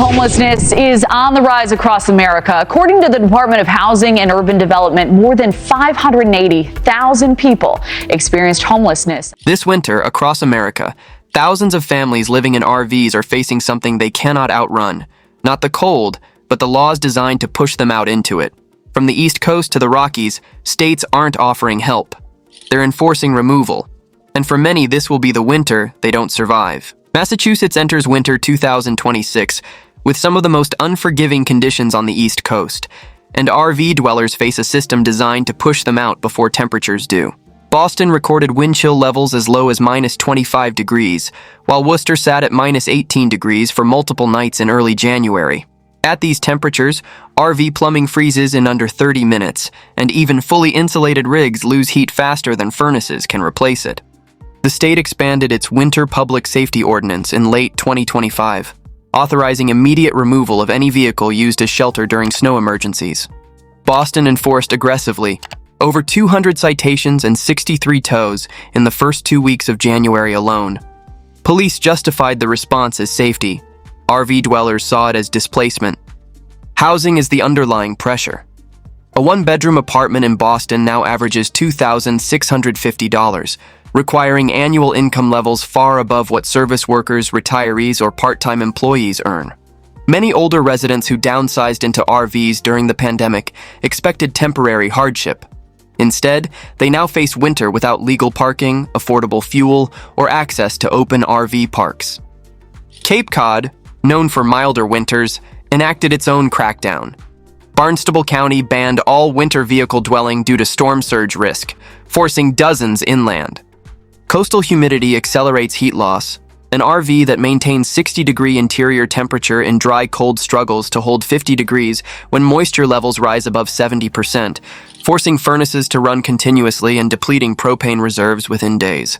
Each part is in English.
Homelessness is on the rise across America. According to the Department of Housing and Urban Development, more than 580,000 people experienced homelessness. This winter, across America, thousands of families living in RVs are facing something they cannot outrun. Not the cold, but the laws designed to push them out into it. From the East Coast to the Rockies, states aren't offering help. They're enforcing removal. And for many, this will be the winter they don't survive. Massachusetts enters winter 2026 with some of the most unforgiving conditions on the East Coast, and RV dwellers face a system designed to push them out before temperatures do. Boston recorded wind chill levels as low as -25 degrees, while Worcester sat at -18 degrees for multiple nights in early January. At these temperatures, RV plumbing freezes in under 30 minutes, and even fully insulated rigs lose heat faster than furnaces can replace it. The state expanded its winter public safety ordinance in late 2025, authorizing immediate removal of any vehicle used as shelter during snow emergencies. Boston enforced aggressively, over 200 citations and 63 tows in the first 2 weeks of January alone. Police justified the response as safety. RV dwellers saw it as displacement. Housing is the underlying pressure. A one-bedroom apartment in Boston now averages $2,650, requiring annual income levels far above what service workers, retirees, or part-time employees earn. Many older residents who downsized into RVs during the pandemic expected temporary hardship. Instead, they now face winter without legal parking, affordable fuel, or access to open RV parks. Cape Cod, known for milder winters, enacted its own crackdown. Barnstable County banned all winter vehicle dwelling due to storm surge risk, forcing dozens inland. Coastal humidity accelerates heat loss. An RV that maintains 60-degree interior temperature in dry, cold struggles to hold 50 degrees when moisture levels rise above 70%, forcing furnaces to run continuously and depleting propane reserves within days.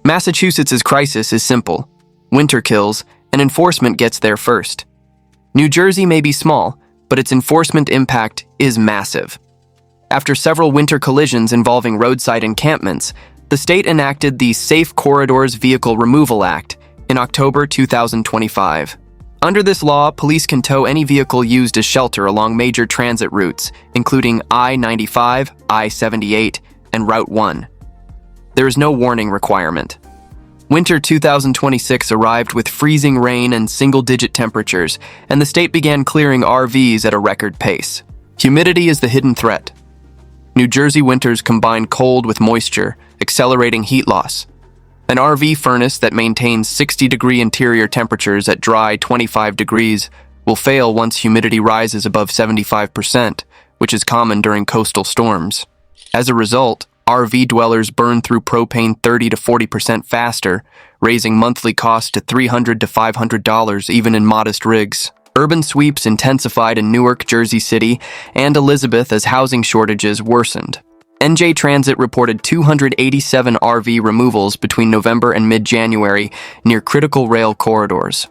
Massachusetts' crisis is simple. Winter kills, and enforcement gets there first. New Jersey may be small, but its enforcement impact is massive. After several winter collisions involving roadside encampments, the state enacted the Safe Corridors Vehicle Removal Act in October 2025. Under this law, police can tow any vehicle used as shelter along major transit routes, including I-95, I-78, and Route 1. There is no warning requirement. Winter 2026 arrived with freezing rain and single-digit temperatures, and the state began clearing RVs at a record pace. Humidity is the hidden threat. New Jersey winters combine cold with moisture, accelerating heat loss. An RV furnace that maintains 60-degree interior temperatures at dry 25 degrees will fail once humidity rises above 75%, which is common during coastal storms. As a result, RV dwellers burn through propane 30 to 40% faster, raising monthly costs to $300 to $500 even in modest rigs. Urban sweeps intensified in Newark, Jersey City, and Elizabeth as housing shortages worsened. NJ Transit reported 287 RV removals between November and mid-January near critical rail corridors.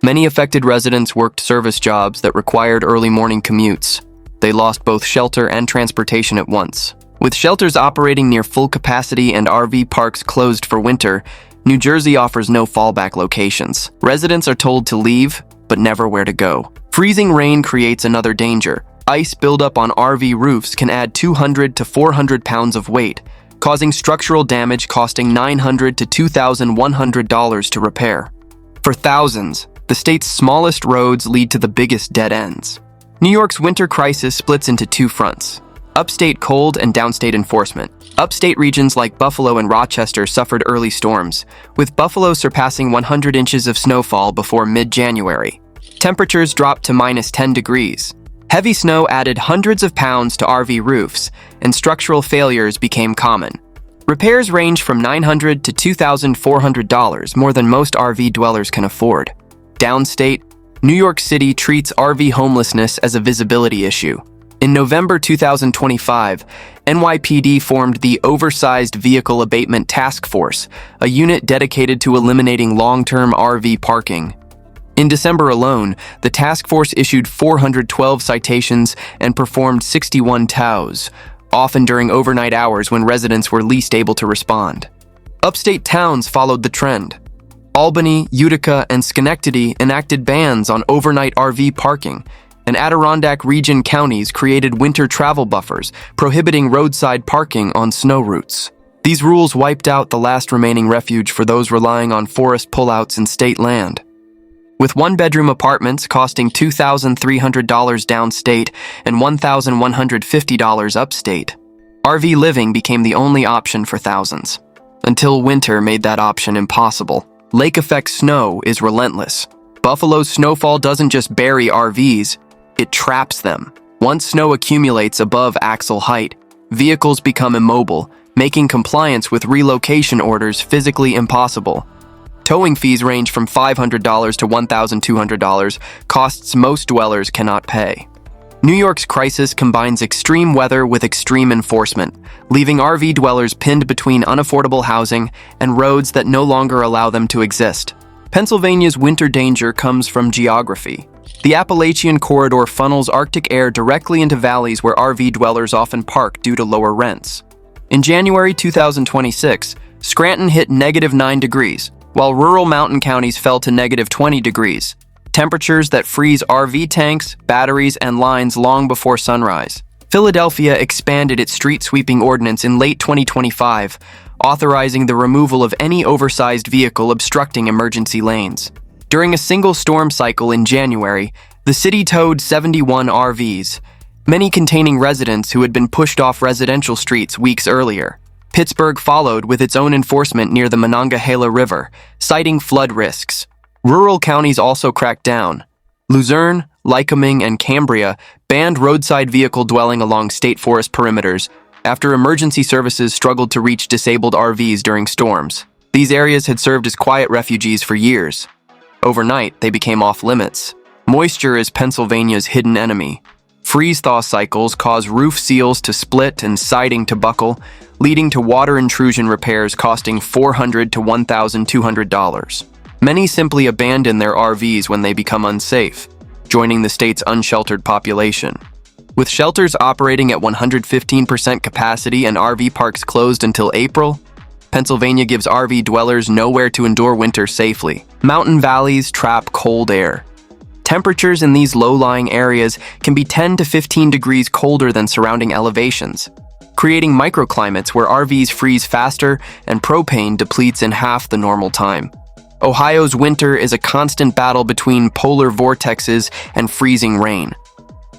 Many affected residents worked service jobs that required early morning commutes. They lost both shelter and transportation at once. With shelters operating near full capacity and RV parks closed for winter, New Jersey offers no fallback locations. Residents are told to leave, but never where to go. Freezing rain creates another danger. Ice buildup on RV roofs can add 200 to 400 pounds of weight, causing structural damage costing $900 to $2,100 to repair. For thousands, the state's smallest roads lead to the biggest dead ends. New York's winter crisis splits into two fronts: upstate cold and downstate enforcement. Upstate regions like Buffalo and Rochester suffered early storms, with Buffalo surpassing 100 inches of snowfall before mid-January. Temperatures dropped to -10 degrees. Heavy snow added hundreds of pounds to RV roofs, and structural failures became common. Repairs range from $900 to $2,400, more than most RV dwellers can afford. Downstate, New York City treats RV homelessness as a visibility issue. In November 2025, NYPD formed the Oversized Vehicle Abatement Task Force, a unit dedicated to eliminating long-term RV parking. In December alone, the task force issued 412 citations and performed 61 tows, often during overnight hours when residents were least able to respond. Upstate towns followed the trend. Albany, Utica, and Schenectady enacted bans on overnight RV parking, and Adirondack region counties created winter travel buffers, prohibiting roadside parking on snow routes. These rules wiped out the last remaining refuge for those relying on forest pullouts in state land. With one-bedroom apartments costing $2,300 downstate and $1,150 upstate, RV living became the only option for thousands, until winter made that option impossible. Lake effect snow is relentless. Buffalo's snowfall doesn't just bury RVs, it traps them. Once snow accumulates above axle height, vehicles become immobile, making compliance with relocation orders physically impossible. Towing fees range from $500 to $1,200, costs most dwellers cannot pay. New York's crisis combines extreme weather with extreme enforcement, leaving RV dwellers pinned between unaffordable housing and roads that no longer allow them to exist. Pennsylvania's winter danger comes from geography. The Appalachian corridor funnels Arctic air directly into valleys where RV dwellers often park due to lower rents. In January 2026, Scranton hit -9 degrees, while rural mountain counties fell to -20 degrees. Temperatures that freeze RV tanks, batteries, and lines long before sunrise. Philadelphia expanded its street sweeping ordinance in late 2025, authorizing the removal of any oversized vehicle obstructing emergency lanes. During a single storm cycle in January, the city towed 71 RVs, many containing residents who had been pushed off residential streets weeks earlier. Pittsburgh followed with its own enforcement near the Monongahela River, citing flood risks. Rural counties also cracked down. Luzerne, Lycoming, and Cambria banned roadside vehicle dwelling along state forest perimeters after emergency services struggled to reach disabled RVs during storms. These areas had served as quiet refugees for years. Overnight, they became off-limits. Moisture is Pennsylvania's hidden enemy. Freeze-thaw cycles cause roof seals to split and siding to buckle, leading to water intrusion repairs costing $400 to $1,200. Many simply abandon their RVs when they become unsafe, joining the state's unsheltered population. With shelters operating at 115% capacity and RV parks closed until April, Pennsylvania gives RV dwellers nowhere to endure winter safely. Mountain valleys trap cold air. Temperatures in these low-lying areas can be 10 to 15 degrees colder than surrounding elevations, creating microclimates where RVs freeze faster and propane depletes in half the normal time. Ohio's winter is a constant battle between polar vortexes and freezing rain.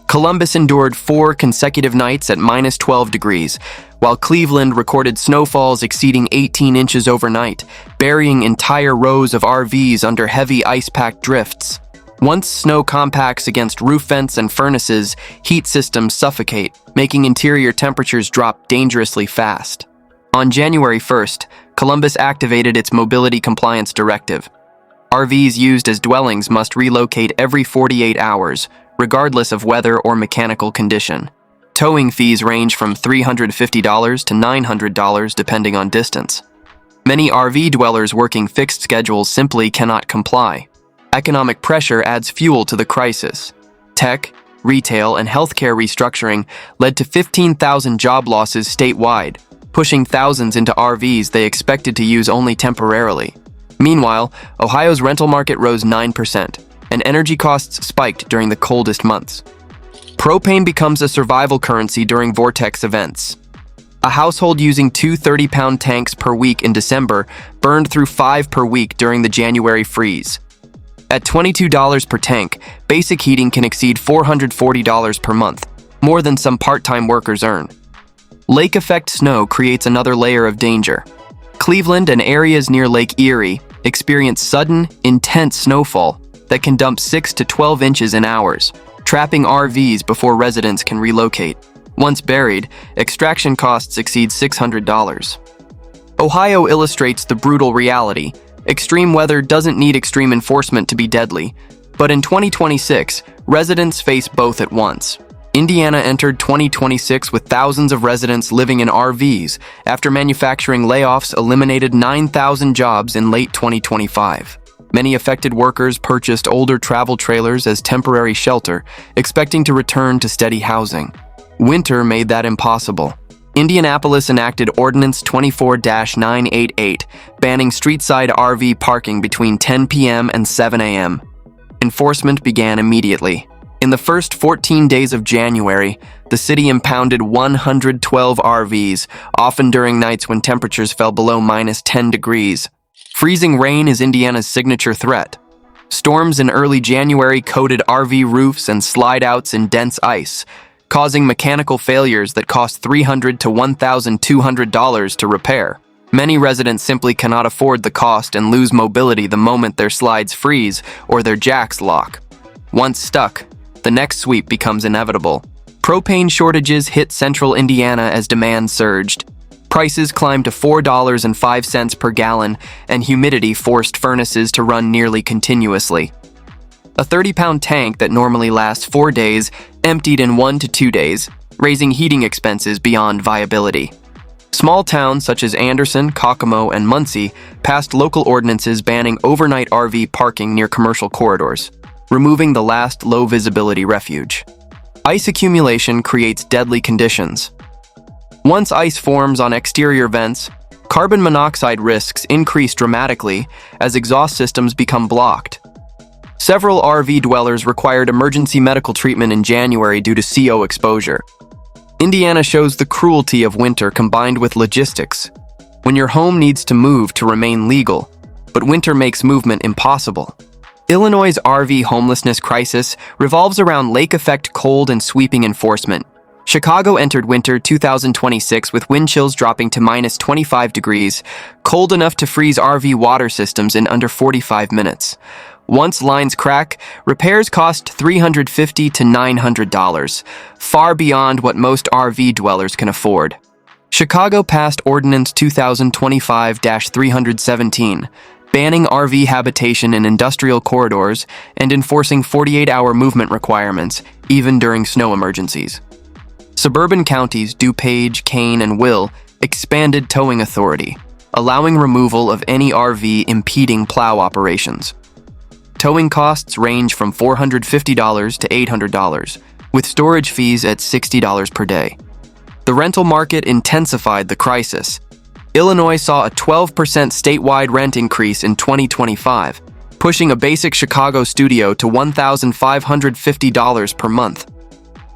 Columbus endured 4 consecutive nights at -12 degrees, while Cleveland recorded snowfalls exceeding 18 inches overnight, burying entire rows of RVs under heavy ice-packed drifts. Once snow compacts against roof vents and furnaces, heat systems suffocate, making interior temperatures drop dangerously fast. On January 1st, Columbus activated its Mobility Compliance Directive. RVs used as dwellings must relocate every 48 hours, regardless of weather or mechanical condition. Towing fees range from $350 to $900 depending on distance. Many RV dwellers working fixed schedules simply cannot comply. Economic pressure adds fuel to the crisis. Tech, retail, and healthcare restructuring led to 15,000 job losses statewide, pushing thousands into RVs they expected to use only temporarily. Meanwhile, Ohio's rental market rose 9%, and energy costs spiked during the coldest months. Propane becomes a survival currency during vortex events. A household using 2 30-pound tanks per week in December burned through 5 per week during the January freeze. At $22 per tank, basic heating can exceed $440 per month, more than some part-time workers earn. Lake effect snow creates another layer of danger. Cleveland and areas near Lake Erie experience sudden, intense snowfall that can dump 6 to 12 inches in hours, trapping RVs before residents can relocate. Once buried, extraction costs exceed $600. Ohio illustrates the brutal reality. Extreme weather doesn't need extreme enforcement to be deadly, but in 2026, residents face both at once. Indiana entered 2026 with thousands of residents living in RVs after manufacturing layoffs eliminated 9,000 jobs in late 2025. Many affected workers purchased older travel trailers as temporary shelter, expecting to return to steady housing. Winter made that impossible. Indianapolis enacted Ordinance 24-988, banning street-side RV parking between 10 p.m. and 7 a.m. Enforcement began immediately. In the first 14 days of January, the city impounded 112 RVs, often during nights when temperatures fell below -10 degrees. Freezing rain is Indiana's signature threat. Storms in early January coated RV roofs and slide-outs in dense ice, causing mechanical failures that cost $300 to $1,200 to repair. Many residents simply cannot afford the cost and lose mobility the moment their slides freeze or their jacks lock. Once stuck, the next sweep becomes inevitable. Propane shortages hit central Indiana as demand surged. Prices climbed to $4.05 per gallon, and humidity forced furnaces to run nearly continuously. A 30-pound tank that normally lasts 4 days emptied in 1 to 2 days, raising heating expenses beyond viability. Small towns such as Anderson, Kokomo, and Muncie passed local ordinances banning overnight RV parking near commercial corridors, removing the last low-visibility refuge. Ice accumulation creates deadly conditions. Once ice forms on exterior vents, carbon monoxide risks increase dramatically as exhaust systems become blocked. Several RV dwellers required emergency medical treatment in January due to CO exposure. Indiana shows the cruelty of winter combined with logistics. When your home needs to move to remain legal, but winter makes movement impossible. Illinois' RV homelessness crisis revolves around lake-effect cold and sweeping enforcement. Chicago entered winter 2026 with wind chills dropping to -25 degrees, cold enough to freeze RV water systems in under 45 minutes. Once lines crack, repairs cost $350 to $900, far beyond what most RV dwellers can afford. Chicago passed Ordinance 2025-317, banning RV habitation in industrial corridors and enforcing 48-hour movement requirements, even during snow emergencies. Suburban counties DuPage, Kane, and Will expanded towing authority, allowing removal of any RV impeding plow operations. Towing costs range from $450 to $800, with storage fees at $60 per day. The rental market intensified the crisis. Illinois saw a 12% statewide rent increase in 2025, pushing a basic Chicago studio to $1,550 per month.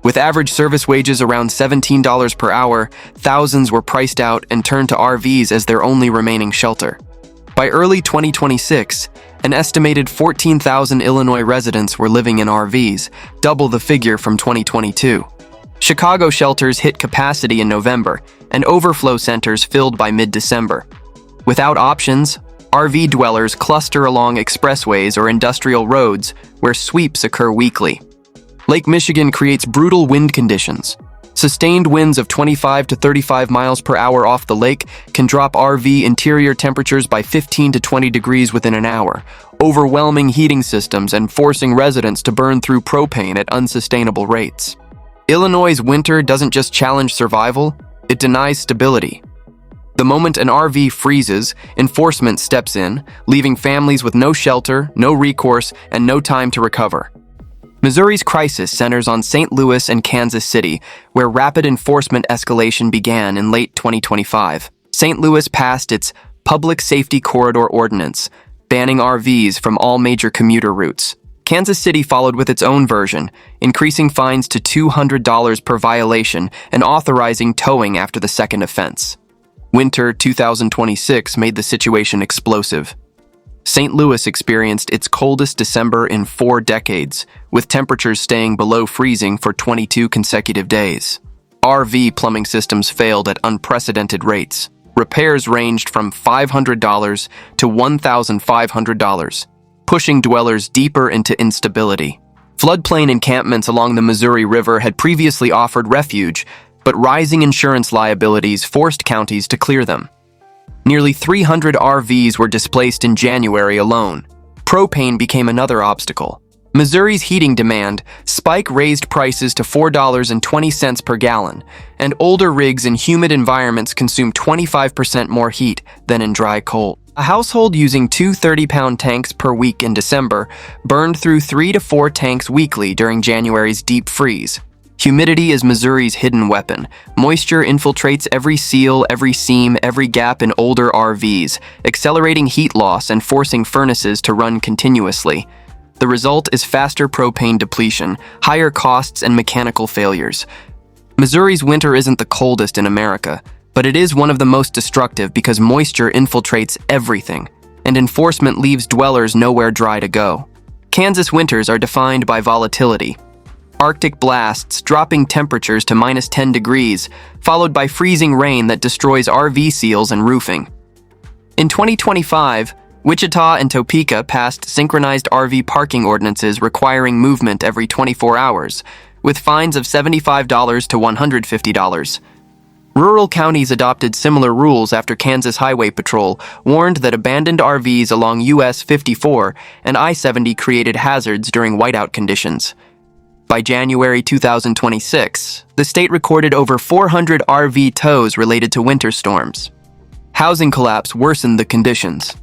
With average service wages around $17 per hour, thousands were priced out and turned to RVs as their only remaining shelter. By early 2026, an estimated 14,000 Illinois residents were living in RVs, double the figure from 2022. Chicago shelters hit capacity in November, and overflow centers filled by mid-December. Without options, RV dwellers cluster along expressways or industrial roads where sweeps occur weekly. Lake Michigan creates brutal wind conditions. Sustained winds of 25 to 35 miles per hour off the lake can drop RV interior temperatures by 15 to 20 degrees within an hour, overwhelming heating systems and forcing residents to burn through propane at unsustainable rates. Illinois' winter doesn't just challenge survival, it denies stability. The moment an RV freezes, enforcement steps in, leaving families with no shelter, no recourse, and no time to recover. Missouri's crisis centers on St. Louis and Kansas City, where rapid enforcement escalation began in late 2025. St. Louis passed its Public Safety Corridor Ordinance, banning RVs from all major commuter routes. Kansas City followed with its own version, increasing fines to $200 per violation and authorizing towing after the second offense. Winter 2026 made the situation explosive. St. Louis experienced its coldest December in 4 decades, with temperatures staying below freezing for 22 consecutive days. RV plumbing systems failed at unprecedented rates. Repairs ranged from $500 to $1,500, pushing dwellers deeper into instability. Floodplain encampments along the Missouri River had previously offered refuge, but rising insurance liabilities forced counties to clear them. Nearly 300 RVs were displaced in January alone. Propane became another obstacle. Missouri's heating demand spike raised prices to $4.20 per gallon, and older rigs in humid environments consume 25% more heat than in dry cold. A household using 2 30-pound tanks per week in December burned through 3 to 4 tanks weekly during January's deep freeze. Humidity is Missouri's hidden weapon. Moisture infiltrates every seal, every seam, every gap in older RVs, accelerating heat loss and forcing furnaces to run continuously. The result is faster propane depletion, higher costs, and mechanical failures. Missouri's winter isn't the coldest in America, but it is one of the most destructive because moisture infiltrates everything, and enforcement leaves dwellers nowhere dry to go. Kansas winters are defined by volatility. Arctic blasts dropping temperatures to -10 degrees, followed by freezing rain that destroys RV seals and roofing. In 2025, Wichita and Topeka passed synchronized RV parking ordinances requiring movement every 24 hours, with fines of $75 to $150. Rural counties adopted similar rules after Kansas Highway Patrol warned that abandoned RVs along US 54 and I-70 created hazards during whiteout conditions. By January 2026, the state recorded over 400 RV tows related to winter storms. Housing collapse worsened the conditions.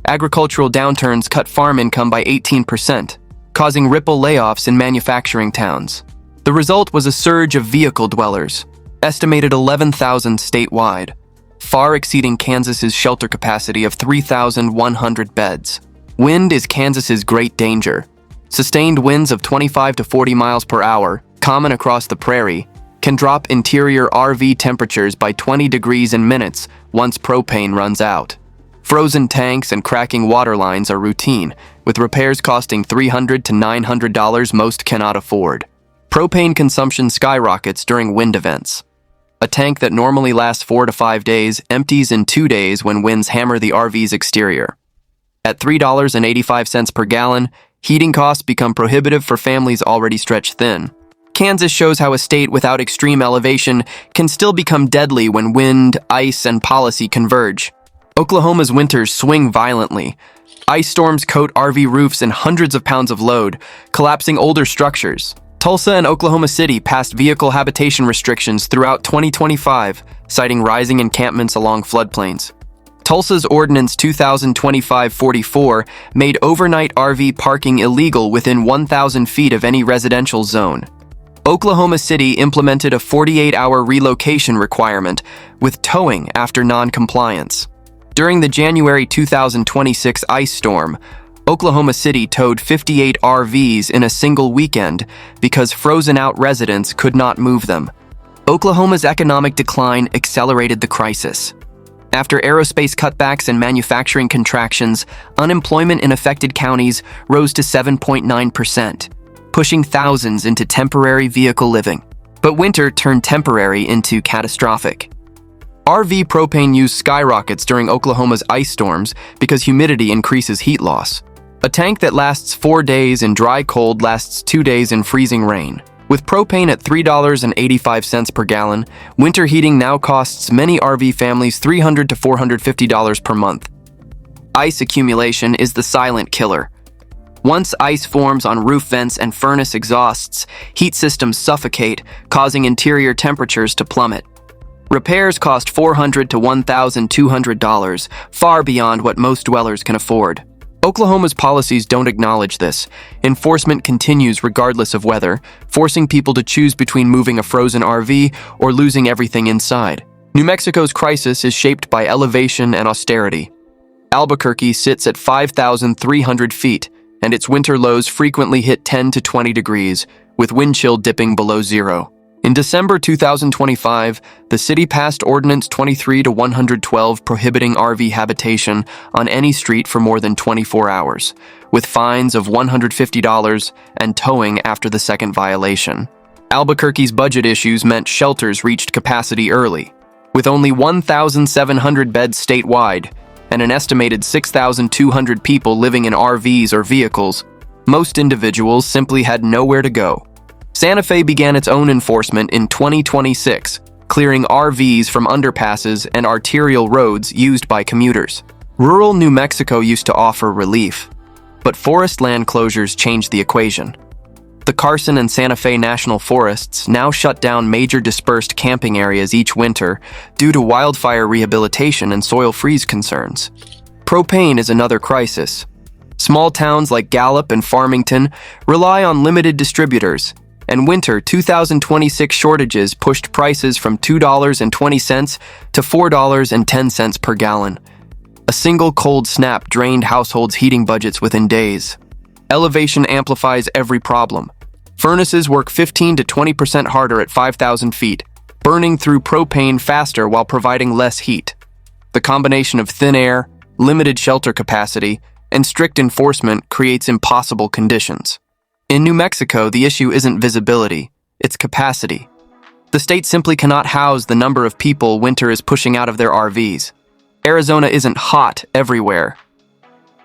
Agricultural downturns cut farm income by 18%, causing ripple layoffs in manufacturing towns. The result was a surge of vehicle dwellers, estimated 11,000 statewide, far exceeding Kansas's shelter capacity of 3,100 beds. Wind is Kansas's great danger. Sustained winds of 25 to 40 miles per hour, common across the prairie, can drop interior RV temperatures by 20 degrees in minutes once propane runs out. Frozen tanks and cracking water lines are routine, with repairs costing $300 to $900 most cannot afford. Propane consumption skyrockets during wind events. A tank that normally lasts 4 to 5 days empties in 2 days when winds hammer the RV's exterior. At $3.85 per gallon, heating costs become prohibitive for families already stretched thin. Kansas shows how a state without extreme elevation can still become deadly when wind, ice, and policy converge. Oklahoma's winters swing violently. Ice storms coat RV roofs in hundreds of pounds of load, collapsing older structures. Tulsa and Oklahoma City passed vehicle habitation restrictions throughout 2025, citing rising encampments along floodplains. Tulsa's Ordinance 2025-44 made overnight RV parking illegal within 1,000 feet of any residential zone. Oklahoma City implemented a 48-hour relocation requirement, with towing after non-compliance. During the January 2026 ice storm, Oklahoma City towed 58 RVs in a single weekend because frozen-out residents could not move them. Oklahoma's economic decline accelerated the crisis. After aerospace cutbacks and manufacturing contractions, unemployment in affected counties rose to 7.9%, pushing thousands into temporary vehicle living. But winter turned temporary into catastrophic. RV propane use skyrockets during Oklahoma's ice storms because humidity increases heat loss. A tank that lasts 4 days in dry cold lasts 2 days in freezing rain. With propane at $3.85 per gallon, winter heating now costs many RV families $300 to $450 per month. Ice accumulation is the silent killer. Once ice forms on roof vents and furnace exhausts, heat systems suffocate, causing interior temperatures to plummet. Repairs cost $400 to $1,200, far beyond what most dwellers can afford. Oklahoma's policies don't acknowledge this. Enforcement continues regardless of weather, forcing people to choose between moving a frozen RV or losing everything inside. New Mexico's crisis is shaped by elevation and austerity. Albuquerque sits at 5,300 feet, and its winter lows frequently hit 10 to 20 degrees, with wind chill dipping below zero. In December 2025, the city passed Ordinance 23-112 prohibiting RV habitation on any street for more than 24 hours, with fines of $150 and towing after the second violation. Albuquerque's budget issues meant shelters reached capacity early. With only 1,700 beds statewide and an estimated 6,200 people living in RVs or vehicles, most individuals simply had nowhere to go. Santa Fe began its own enforcement in 2026, clearing RVs from underpasses and arterial roads used by commuters. Rural New Mexico used to offer relief, but forest land closures changed the equation. The Carson and Santa Fe National Forests now shut down major dispersed camping areas each winter due to wildfire rehabilitation and soil freeze concerns. Propane is another crisis. Small towns like Gallup and Farmington rely on limited distributors, and winter 2026 shortages pushed prices from $2.20 to $4.10 per gallon. A single cold snap drained households' heating budgets within days. Elevation amplifies every problem. Furnaces work 15 to 20% harder at 5,000 feet, burning through propane faster while providing less heat. The combination of thin air, limited shelter capacity, and strict enforcement creates impossible conditions. In New Mexico, the issue isn't visibility, it's capacity. The state simply cannot house the number of people winter is pushing out of their RVs. Arizona isn't hot everywhere.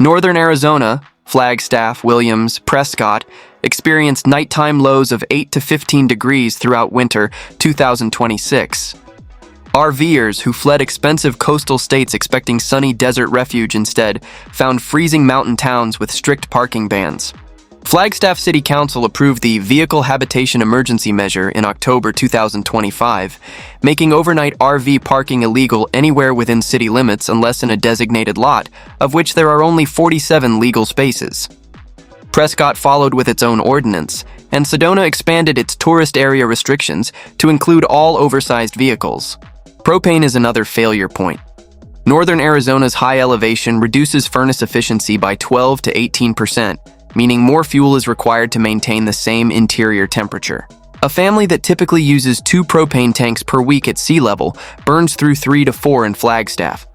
Northern Arizona, Flagstaff, Williams, Prescott, experienced nighttime lows of 8 to 15 degrees throughout winter 2026. RVers who fled expensive coastal states expecting sunny desert refuge instead found freezing mountain towns with strict parking bans. Flagstaff City Council approved the Vehicle Habitation Emergency Measure in October 2025, making overnight RV parking illegal anywhere within city limits unless in a designated lot, of which there are only 47 legal spaces. Prescott followed with its own ordinance, and Sedona expanded its tourist area restrictions to include all oversized vehicles. Propane is another failure point. Northern Arizona's high elevation reduces furnace efficiency by 12 to 18%, meaning more fuel is required to maintain the same interior temperature. A family that typically uses 2 propane tanks per week at sea level burns through 3 to 4 in Flagstaff.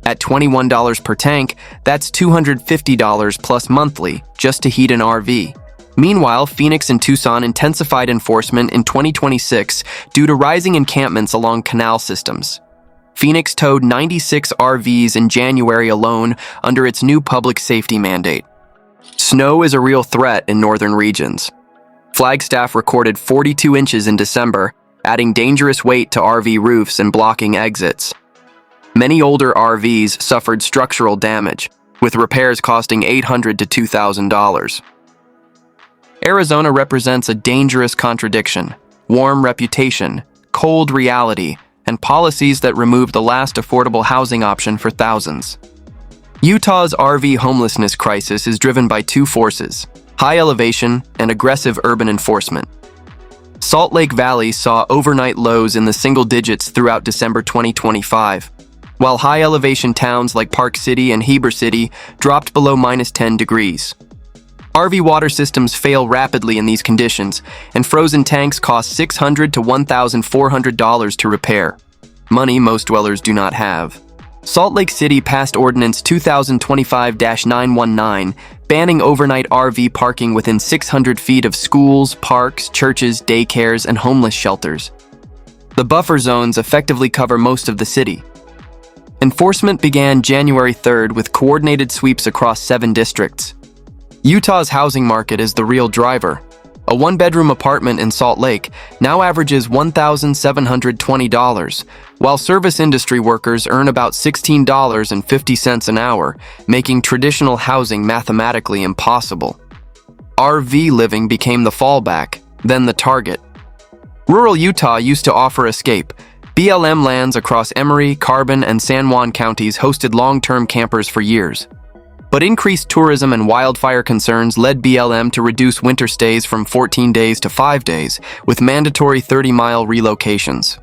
At $21 per tank, that's $250 plus monthly just to heat an RV. Meanwhile, Phoenix and Tucson intensified enforcement in 2026 due to rising encampments along canal systems. Phoenix towed 96 RVs in January alone under its new public safety mandate. Snow is a real threat in northern regions. Flagstaff recorded 42 inches in December, adding dangerous weight to RV roofs and blocking exits. Many older RVs suffered structural damage, with repairs costing $800 to $2,000. Arizona represents a dangerous contradiction: warm reputation, cold reality, and policies that remove the last affordable housing option for thousands. Utah's RV homelessness crisis is driven by 2 forces: high elevation and aggressive urban enforcement. Salt Lake Valley saw overnight lows in the single digits throughout December 2025, while high elevation towns like Park City and Heber City dropped below -10 degrees. RV water systems fail rapidly in these conditions, and frozen tanks cost $600 to $1,400 to repair, money most dwellers do not have. Salt Lake City passed Ordinance 2025-919, banning overnight RV parking within 600 feet of schools, parks, churches, daycares, and homeless shelters. The buffer zones effectively cover most of the city. Enforcement began January 3rd with coordinated sweeps across 7 districts. Utah's housing market is the real driver. A 1-bedroom apartment in Salt Lake now averages $1,720, while service industry workers earn about $16.50 an hour, making traditional housing mathematically impossible. RV living became the fallback, then the target. Rural Utah used to offer escape. BLM lands across Emery, Carbon, and San Juan counties hosted long-term campers for years. But increased tourism and wildfire concerns led BLM to reduce winter stays from 14 days to 5 days, with mandatory 30-mile relocations.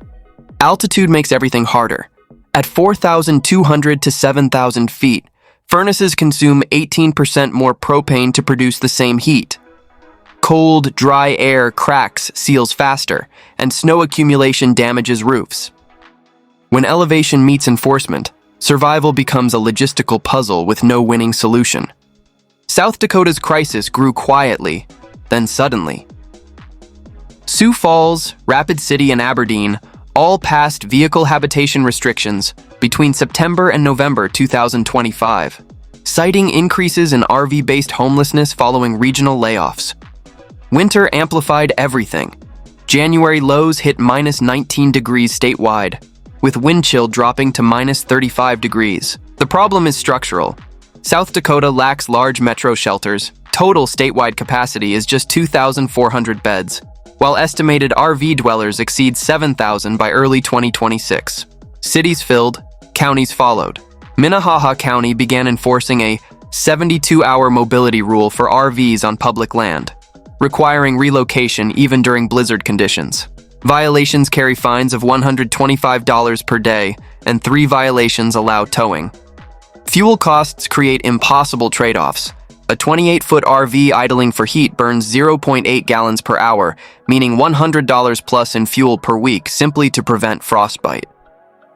Altitude makes everything harder. At 4,200 to 7,000 feet, furnaces consume 18% more propane to produce the same heat. Cold, dry air cracks seals faster, and snow accumulation damages roofs. When elevation meets enforcement, survival becomes a logistical puzzle with no winning solution. South Dakota's crisis grew quietly, then suddenly. Sioux Falls, Rapid City, and Aberdeen all passed vehicle habitation restrictions between September and November 2025, citing increases in RV-based homelessness following regional layoffs. Winter amplified everything. January lows hit -19 degrees statewide, with wind chill dropping to -35 degrees. The problem is structural. South Dakota lacks large metro shelters. Total statewide capacity is just 2,400 beds, while estimated RV dwellers exceed 7,000 by early 2026. Cities filled, counties followed. Minnehaha County began enforcing a 72-hour mobility rule for RVs on public land. requiring relocation even during blizzard conditions. Violations carry fines of $125 per day, and 3 violations allow towing. Fuel costs create impossible trade-offs. A 28-foot RV idling for heat burns 0.8 gallons per hour, meaning $100 plus in fuel per week simply to prevent frostbite.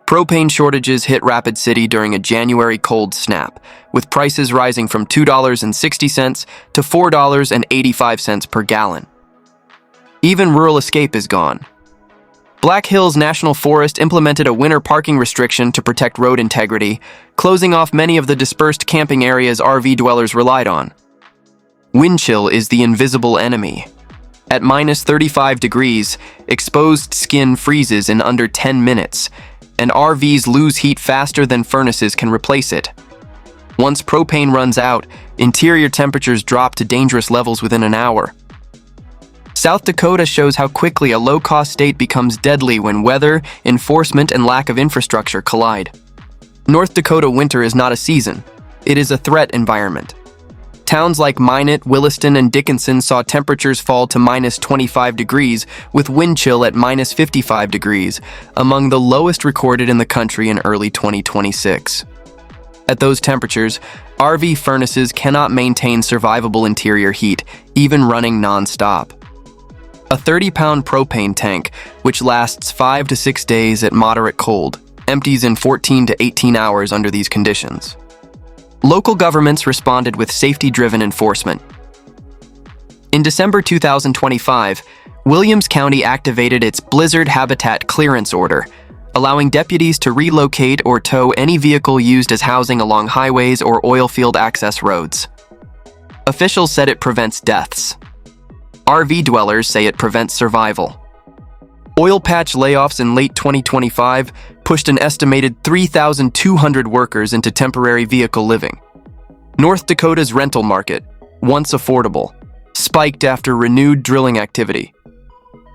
Propane shortages hit Rapid City during a January cold snap, with prices rising from $2.60 to $4.85 per gallon. Even rural escape is gone. Black Hills National Forest implemented a winter parking restriction to protect road integrity, closing off many of the dispersed camping areas RV dwellers relied on. Wind chill is the invisible enemy. At minus 35 degrees, exposed skin freezes in under 10 minutes, and RVs lose heat faster than furnaces can replace it. Once propane runs out, interior temperatures drop to dangerous levels within an hour. South Dakota shows how quickly a low-cost state becomes deadly when weather, enforcement, and lack of infrastructure collide. North Dakota winter is not a season. It is a threat environment. Towns like Minot, Williston, and Dickinson saw temperatures fall to minus 25 degrees, with wind chill at minus 55 degrees, among the lowest recorded in the country in early 2026. At those temperatures, RV furnaces cannot maintain survivable interior heat, even running non-stop. A 30-pound propane tank, which lasts 5 to 6 days at moderate cold, empties in 14 to 18 hours under these conditions. Local governments responded with safety-driven enforcement. In December 2025, Williams County activated its Blizzard Habitat Clearance Order, allowing deputies to relocate or tow any vehicle used as housing along highways or oil field access roads. Officials said it prevents deaths. RV dwellers say it prevents survival. Oil patch layoffs in late 2025 pushed an estimated 3,200 workers into temporary vehicle living. North Dakota's rental market, once affordable, spiked after renewed drilling activity.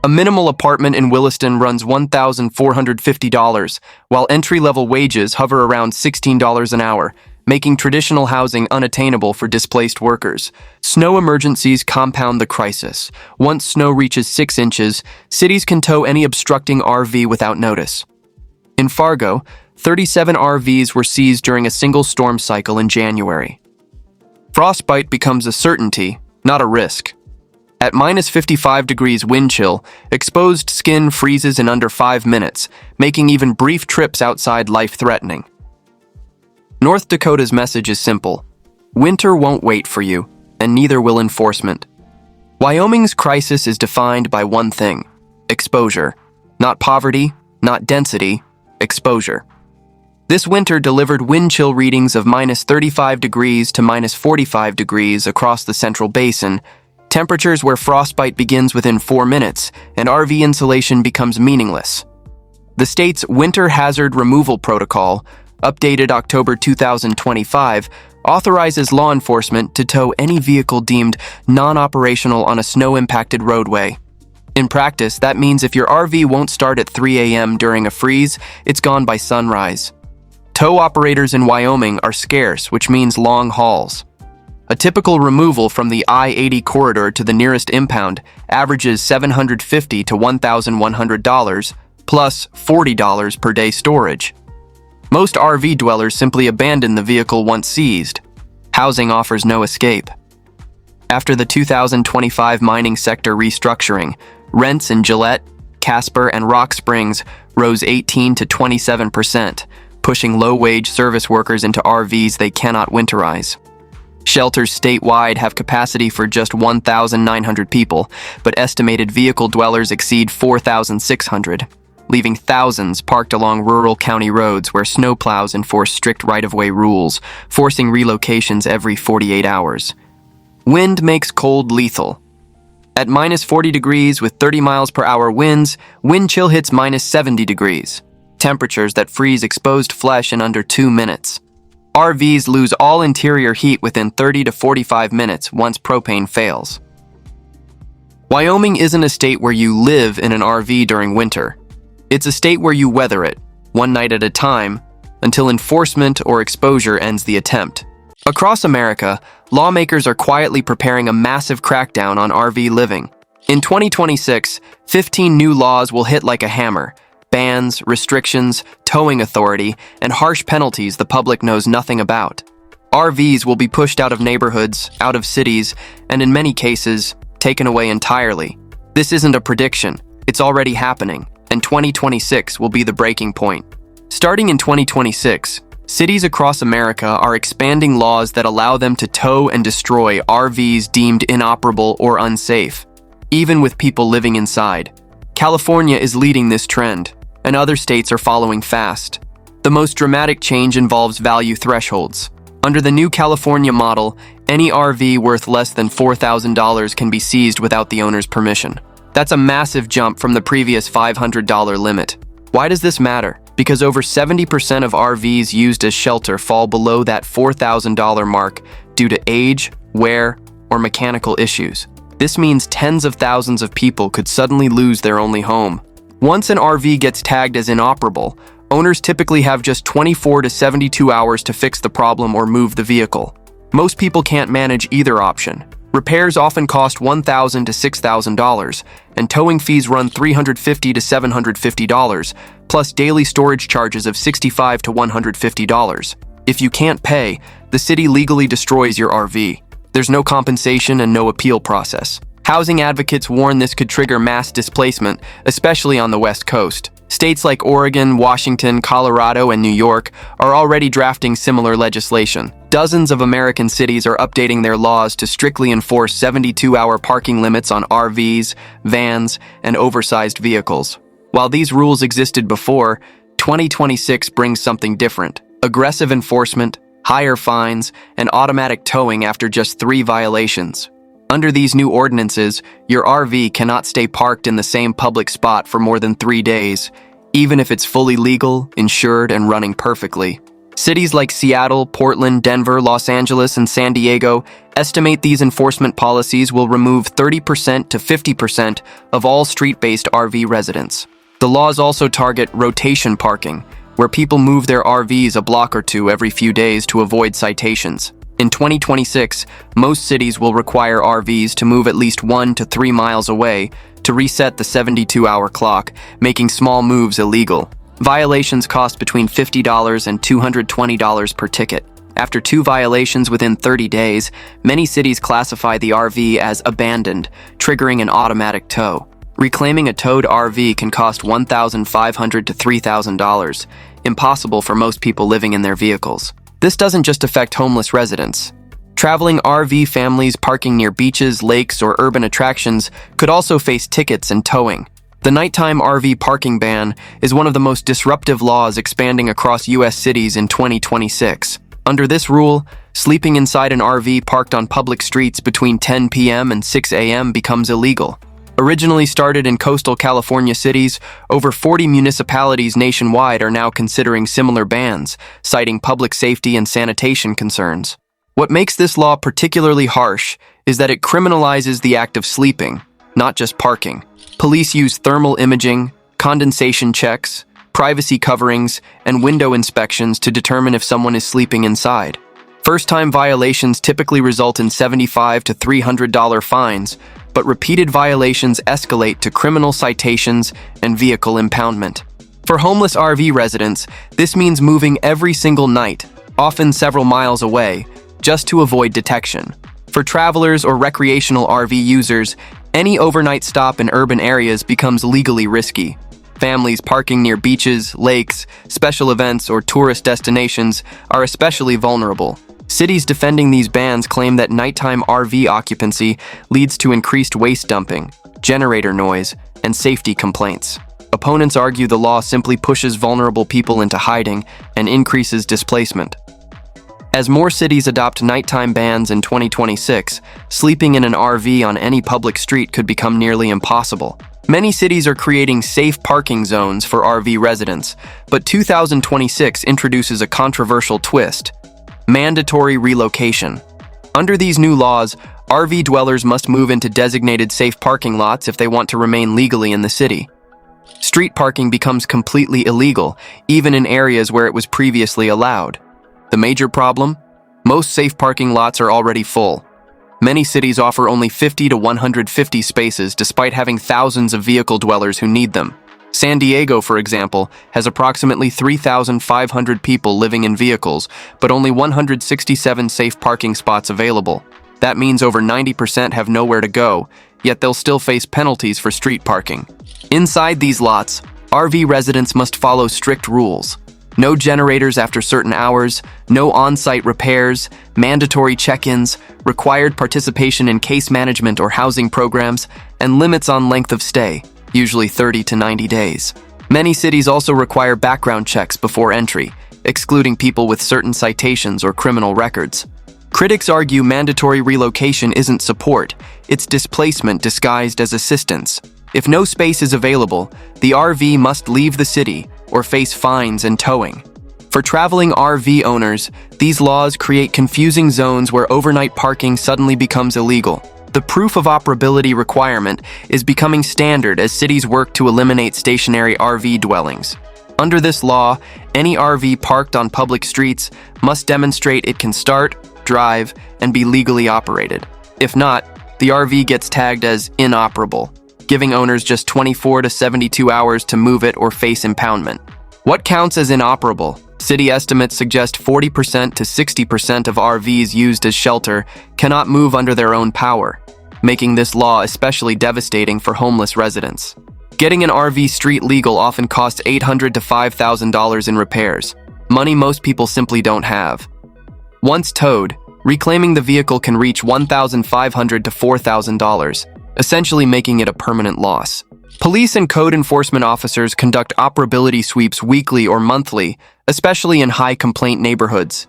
A minimal apartment in Williston runs $1,450, while entry-level wages hover around $16 an hour, making traditional housing unattainable for displaced workers. Snow emergencies compound the crisis. Once snow reaches 6 inches, cities can tow any obstructing RV without notice. In Fargo, 37 RVs were seized during a single storm cycle in January. Frostbite becomes a certainty, not a risk. At minus 55 degrees wind chill, exposed skin freezes in under 5 minutes, making even brief trips outside life-threatening. North Dakota's message is simple. Winter won't wait for you, and neither will enforcement. Wyoming's crisis is defined by one thing: exposure. Not poverty, not density, exposure. This winter delivered wind chill readings of minus 35 degrees to minus 45 degrees across the Central Basin, temperatures where frostbite begins within 4 minutes and RV insulation becomes meaningless. The state's Winter Hazard Removal Protocol, updated October 2025, authorizes law enforcement to tow any vehicle deemed non-operational on a snow-impacted roadway. In practice, that means if your RV won't start at 3 a.m. during a freeze, it's gone by sunrise. Tow operators in Wyoming are scarce, which means long hauls. A typical removal from the I-80 corridor to the nearest impound averages $750 to $1,100, plus $40 per day storage. Most RV dwellers simply abandon the vehicle once seized. Housing offers no escape. After the 2025 mining sector restructuring, rents in Gillette, Casper, and Rock Springs rose 18 to 27%, pushing low-wage service workers into RVs they cannot winterize. Shelters statewide have capacity for just 1,900 people, but estimated vehicle dwellers exceed 4,600, leaving thousands parked along rural county roads where snowplows enforce strict right-of-way rules, forcing relocations every 48 hours. Wind makes cold lethal. At minus 40 degrees with 30 miles per hour winds, wind chill hits minus 70 degrees, temperatures that freeze exposed flesh in under 2 minutes. RVs lose all interior heat within 30 to 45 minutes once propane fails. Wyoming isn't a state where you live in an RV during winter. It's a state where you weather it, one night at a time, until enforcement or exposure ends the attempt. Across America, lawmakers are quietly preparing a massive crackdown on RV living. In 2026, 15 new laws will hit like a hammer. Bans, restrictions, towing authority, and harsh penalties the public knows nothing about. RVs will be pushed out of neighborhoods, out of cities, and in many cases, taken away entirely. This isn't a prediction, it's already happening, and 2026 will be the breaking point. Starting in 2026, cities across America are expanding laws that allow them to tow and destroy RVs deemed inoperable or unsafe, even with people living inside. California is leading this trend, and other states are following fast. The most dramatic change involves value thresholds. Under the new California model, any RV worth less than $4,000 can be seized without the owner's permission. That's a massive jump from the previous $500 limit. Why does this matter? Because over 70% of RVs used as shelter fall below that $4,000 mark due to age, wear, or mechanical issues. This means tens of thousands of people could suddenly lose their only home. Once an RV gets tagged as inoperable, owners typically have just 24 to 72 hours to fix the problem or move the vehicle. Most people can't manage either option. Repairs often cost $1,000 to $6,000, and towing fees run $350 to $750, plus daily storage charges of $65 to $150. If you can't pay, the city legally destroys your RV. There's no compensation and no appeal process. Housing advocates warn this could trigger mass displacement, especially on the West Coast. States like Oregon, Washington, Colorado, and New York are already drafting similar legislation. Dozens of American cities are updating their laws to strictly enforce 72-hour parking limits on RVs, vans, and oversized vehicles. While these rules existed before, 2026 brings something different: aggressive enforcement, higher fines, and automatic towing after just 3 violations. Under these new ordinances, your RV cannot stay parked in the same public spot for more than 3 days, even if it's fully legal, insured, and running perfectly. Cities like Seattle, Portland, Denver, Los Angeles, and San Diego estimate these enforcement policies will remove 30% to 50% of all street-based RV residents. The laws also target rotation parking, where people move their RVs a block or two every few days to avoid citations. In 2026, most cities will require RVs to move at least 1 to 3 miles away to reset the 72-hour clock, making small moves illegal. Violations cost between $50 and $220 per ticket. After 2 violations within 30 days, many cities classify the RV as abandoned, triggering an automatic tow. Reclaiming a towed RV can cost $1,500 to $3,000, impossible for most people living in their vehicles. This doesn't just affect homeless residents. Traveling RV families parking near beaches, lakes, or urban attractions could also face tickets and towing. The nighttime RV parking ban is one of the most disruptive laws expanding across U.S. cities in 2026. Under this rule, sleeping inside an RV parked on public streets between 10 p.m. and 6 a.m. becomes illegal. Originally started in coastal California cities, over 40 municipalities nationwide are now considering similar bans, citing public safety and sanitation concerns. What makes this law particularly harsh is that it criminalizes the act of sleeping, not just parking. Police use thermal imaging, condensation checks, privacy coverings, and window inspections to determine if someone is sleeping inside. First-time violations typically result in $75 to $300 fines, but repeated violations escalate to criminal citations and vehicle impoundment. For homeless RV residents, this means moving every single night, often several miles away, just to avoid detection. For travelers or recreational RV users, any overnight stop in urban areas becomes legally risky. Families parking near beaches, lakes, special events, or tourist destinations are especially vulnerable. Cities defending these bans claim that nighttime RV occupancy leads to increased waste dumping, generator noise, and safety complaints. Opponents argue the law simply pushes vulnerable people into hiding and increases displacement. As more cities adopt nighttime bans in 2026, sleeping in an RV on any public street could become nearly impossible. Many cities are creating safe parking zones for RV residents, but 2026 introduces a controversial twist: mandatory relocation. Under these new laws, RV dwellers must move into designated safe parking lots if they want to remain legally in the city. Street parking becomes completely illegal, even in areas where it was previously allowed. The major problem? Most safe parking lots are already full. Many cities offer only 50 to 150 spaces despite having thousands of vehicle dwellers who need them. San Diego, for example, has approximately 3,500 people living in vehicles, but only 167 safe parking spots available. That means over 90% have nowhere to go, yet they'll still face penalties for street parking. Inside these lots, RV residents must follow strict rules. No generators after certain hours, no on-site repairs, mandatory check-ins, required participation in case management or housing programs, and limits on length of stay, usually 30 to 90 days. Many cities also require background checks before entry, excluding people with certain citations or criminal records. Critics argue mandatory relocation isn't support, it's displacement disguised as assistance. If no space is available, the RV must leave the city or face fines and towing. For traveling RV owners, these laws create confusing zones where overnight parking suddenly becomes illegal. The proof of operability requirement is becoming standard as cities work to eliminate stationary RV dwellings. Under this law, any RV parked on public streets must demonstrate it can start, drive, and be legally operated. If not, the RV gets tagged as inoperable, giving owners just 24 to 72 hours to move it or face impoundment. What counts as inoperable? City estimates suggest 40% to 60% of RVs used as shelter cannot move under their own power, making this law especially devastating for homeless residents. Getting an RV street legal often costs $800 to $5,000 in repairs, money most people simply don't have. Once towed, reclaiming the vehicle can reach $1,500 to $4,000, essentially making it a permanent loss. Police and code enforcement officers conduct operability sweeps weekly or monthly, especially in high complaint neighborhoods.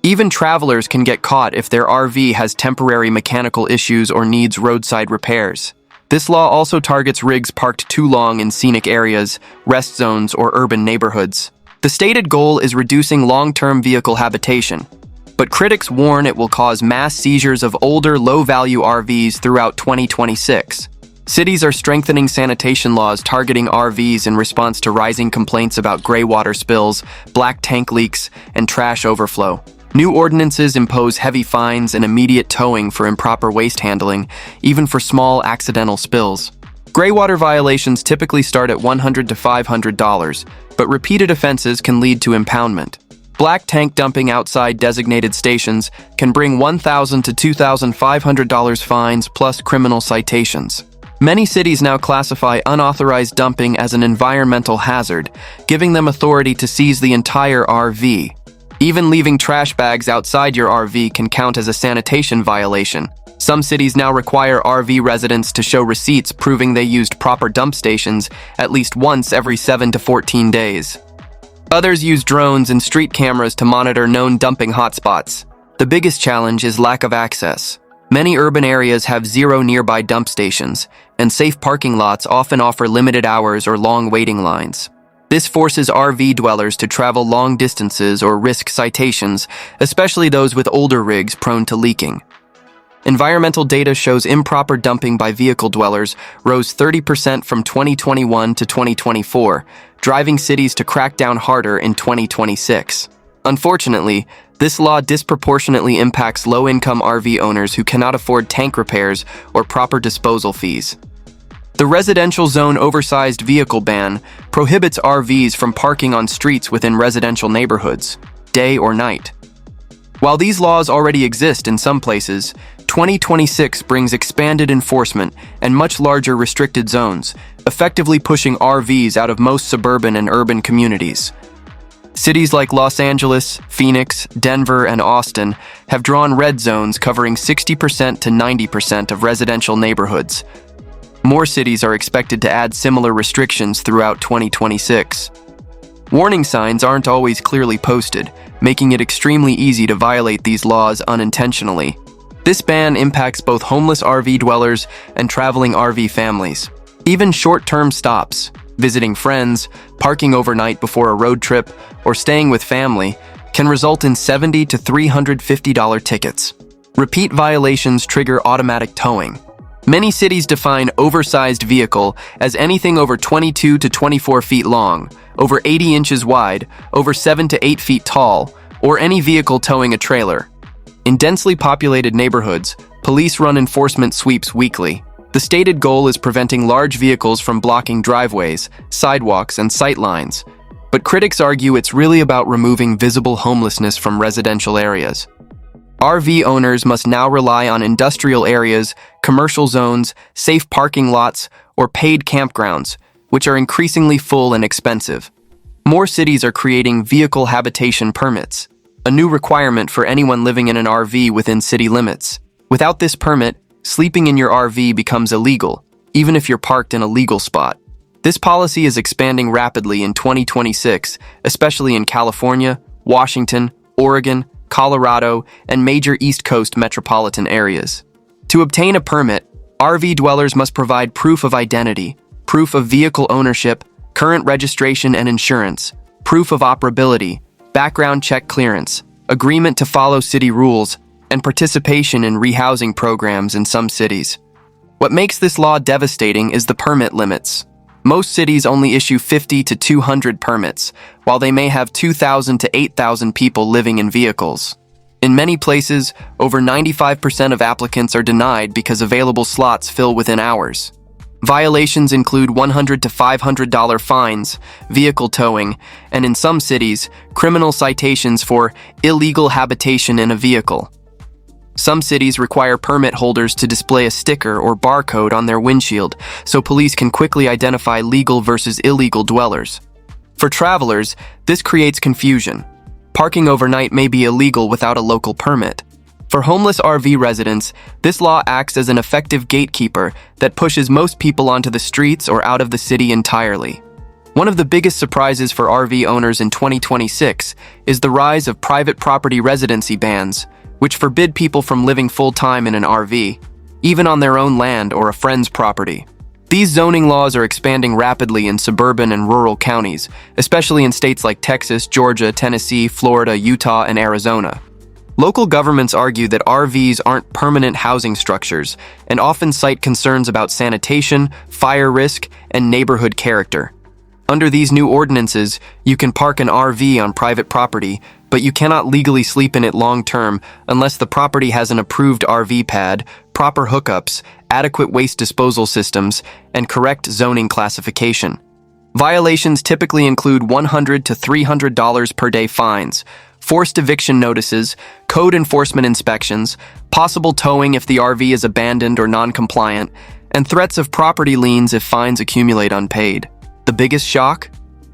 Even travelers can get caught if their RV has temporary mechanical issues or needs roadside repairs. This law also targets rigs parked too long in scenic areas, rest zones, or urban neighborhoods. The stated goal is reducing long-term vehicle habitation, but critics warn it will cause mass seizures of older, low-value RVs throughout 2026. Cities are strengthening sanitation laws targeting RVs in response to rising complaints about gray water spills, black tank leaks, and trash overflow. New ordinances impose heavy fines and immediate towing for improper waste handling, even for small accidental spills. Gray water violations typically start at $100 to $500, but repeated offenses can lead to impoundment. Black tank dumping outside designated stations can bring $1,000 to $2,500 fines plus criminal citations. Many cities now classify unauthorized dumping as an environmental hazard, giving them authority to seize the entire RV. Even leaving trash bags outside your RV can count as a sanitation violation. Some cities now require RV residents to show receipts proving they used proper dump stations at least once every 7 to 14 days. Others use drones and street cameras to monitor known dumping hotspots. The biggest challenge is lack of access. Many urban areas have zero nearby dump stations, and safe parking lots often offer limited hours or long waiting lines. This forces RV dwellers to travel long distances or risk citations, especially those with older rigs prone to leaking. Environmental data shows improper dumping by vehicle dwellers rose 30% from 2021 to 2024, driving cities to crack down harder in 2026. Unfortunately, this law disproportionately impacts low-income RV owners who cannot afford tank repairs or proper disposal fees. The residential zone oversized vehicle ban prohibits RVs from parking on streets within residential neighborhoods, day or night. While these laws already exist in some places, 2026 brings expanded enforcement and much larger restricted zones, effectively pushing RVs out of most suburban and urban communities. Cities like Los Angeles, Phoenix, Denver, and Austin have drawn red zones covering 60% to 90% of residential neighborhoods. More cities are expected to add similar restrictions throughout 2026. Warning signs aren't always clearly posted, making it extremely easy to violate these laws unintentionally. This ban impacts both homeless RV dwellers and traveling RV families. Even short-term stops, visiting friends, parking overnight before a road trip, or staying with family can result in $70 to $350 tickets. Repeat violations trigger automatic towing. Many cities define oversized vehicle as anything over 22 to 24 feet long, over 80 inches wide, over 7 to 8 feet tall, or any vehicle towing a trailer. In densely populated neighborhoods, police run enforcement sweeps weekly. The stated goal is preventing large vehicles from blocking driveways, sidewalks, and sightlines. But critics argue it's really about removing visible homelessness from residential areas. RV owners must now rely on industrial areas, commercial zones, safe parking lots, or paid campgrounds, which are increasingly full and expensive. More cities are creating vehicle habitation permits, a new requirement for anyone living in an RV within city limits. Without this permit, sleeping in your RV becomes illegal, even if you're parked in a legal spot. This policy is expanding rapidly in 2026, especially in California, Washington, Oregon, Colorado, and major East Coast metropolitan areas. To obtain a permit, RV dwellers must provide proof of identity, proof of vehicle ownership, current registration and insurance, proof of operability, background check clearance, agreement to follow city rules, and participation in rehousing programs in some cities. What makes this law devastating is the permit limits. Most cities only issue 50 to 200 permits, while they may have 2,000 to 8,000 people living in vehicles. In many places, over 95% of applicants are denied because available slots fill within hours. Violations include $100 to $500 fines, vehicle towing, and in some cities, criminal citations for illegal habitation in a vehicle. Some cities require permit holders to display a sticker or barcode on their windshield so police can quickly identify legal versus illegal dwellers. For travelers, this creates confusion. Parking overnight may be illegal without a local permit. For homeless RV residents, this law acts as an effective gatekeeper that pushes most people onto the streets or out of the city entirely. One of the biggest surprises for RV owners in 2026 is the rise of private property residency bans, which forbid people from living full-time in an RV, even on their own land or a friend's property. These zoning laws are expanding rapidly in suburban and rural counties, especially in states like Texas, Georgia, Tennessee, Florida, Utah, and Arizona. Local governments argue that RVs aren't permanent housing structures and often cite concerns about sanitation, fire risk, and neighborhood character. Under these new ordinances, you can park an RV on private property, but you cannot legally sleep in it long-term unless the property has an approved RV pad, proper hookups, adequate waste disposal systems, and correct zoning classification. Violations typically include $100 to $300 per day fines, forced eviction notices, code enforcement inspections, possible towing if the RV is abandoned or non-compliant, and threats of property liens if fines accumulate unpaid. The biggest shock?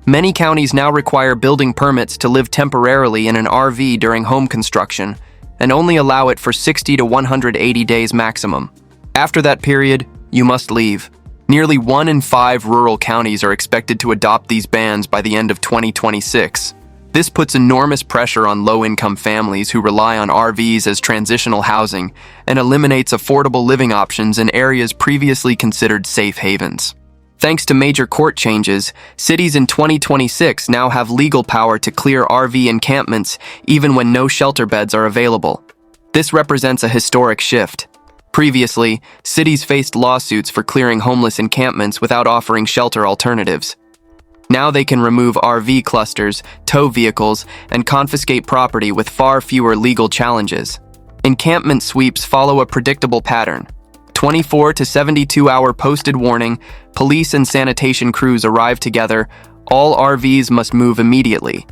Many counties now require building permits to live temporarily in an RV during home construction, and only allow it for 60 to 180 days maximum. After that period, you must leave. Nearly 1 in 5 rural counties are expected to adopt these bans by the end of 2026. This puts enormous pressure on low-income families who rely on RVs as transitional housing and eliminates affordable living options in areas previously considered safe havens. Thanks to major court changes, cities in 2026 now have legal power to clear RV encampments even when no shelter beds are available. This represents a historic shift. Previously, cities faced lawsuits for clearing homeless encampments without offering shelter alternatives. Now they can remove RV clusters, tow vehicles, and confiscate property with far fewer legal challenges. Encampment sweeps follow a predictable pattern. 24 to 72-hour posted warning, police and sanitation crews arrive together, all RVs must move immediately.